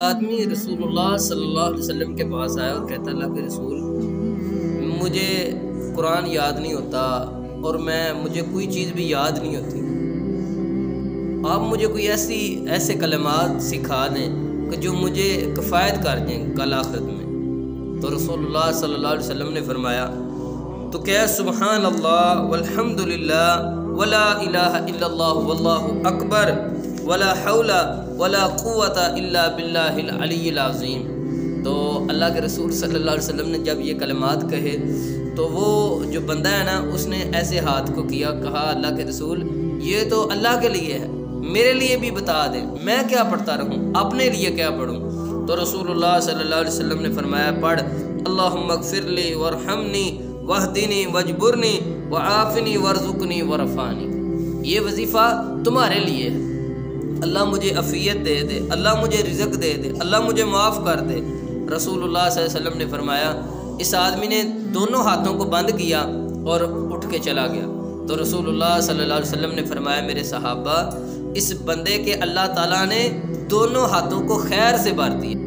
آدمی رسول اللہ صلی اللہ علیہ وسلم کے پاس آیا اور کہتا اللہ کے رسول مجھے قرآن یاد نہیں ہوتا اور مجھے کوئی چیز بھی یاد نہیں ہوتی، آپ مجھے کوئی ایسے کلمات سکھا دیں کہ جو مجھے کفایت کر دیں کل آخرت میں۔ تو رسول اللہ صلی اللہ علیہ وسلم نے فرمایا تو کیا سبحان اللہ والحمد للہ ولا الہ الا اللہ واللہ اکبر ولا حول ولا قوت الا باللہ العلی العظیم۔ تو اللہ کے رسول صلی اللہ علیہ وسلم نے جب یہ کلمات کہے تو وہ جو بندہ ہے نا اس نے ایسے ہاتھ کو کیا، کہا اللہ کے رسول یہ تو اللہ کے لیے ہے، میرے لیے بھی بتا دیں، میں کیا پڑھتا رہوں، اپنے لیے کیا پڑھوں؟ تو رسول اللہ صلی اللہ علیہ وسلم نے فرمایا پڑھ اللہم اغفر لی وارحمنی واہدنی واجبرنی وعافنی وارزقنی ورفانی۔ یہ وظیفہ تمہارے لیے ہے، اللہ مجھے عافیت دے دے، اللہ مجھے رزق دے دے، اللہ مجھے معاف کر دے۔ رسول اللہ صلی اللہ علیہ وسلم نے فرمایا اس آدمی نے دونوں ہاتھوں کو بند کیا اور اٹھ کے چلا گیا۔ تو رسول اللہ صلی اللہ علیہ وسلم نے فرمایا میرے صحابہ اس بندے کے اللہ تعالیٰ نے دونوں ہاتھوں کو خیر سے بھر دیا۔